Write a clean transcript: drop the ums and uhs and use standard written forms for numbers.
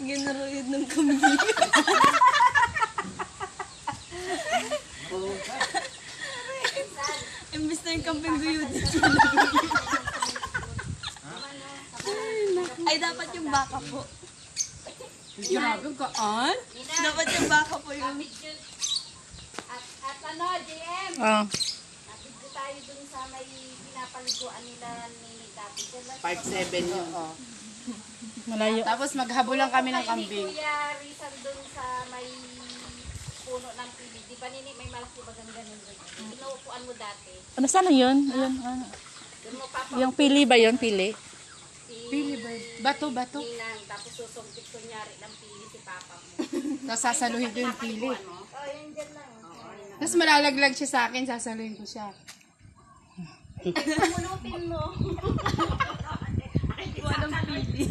Ginaroid ng kambing. Imbis na yung kambing guyod. Ay, dapat yung baka po. Grabe kaan. Dapat yung baka po yung... At ano, JM? Oh. Nabigyo tayo dun sa may pinapaliguan nila ni Dati. 5'7" yun. Malayo. Tapos maghabol lang kami ng Ni kambing. Kuya Rizal dun sa may puno ng pili. Di ba nini may malaki bagang ganun dun? Inuupuan mo dati. Ano sana yun? Ayun, ano. Dun mo papa Yung pili ba yun? Pili? si Pili ba? Bato. Ninang. Tapos susumpit kunyari ng pili si papa mo. Tapos sasaluhin ko yung pili. Oh, yun dyan lang. Tapos malalaglag siya sa akin, sasaluhin ko siya. Pumulupin mo. Walang pili.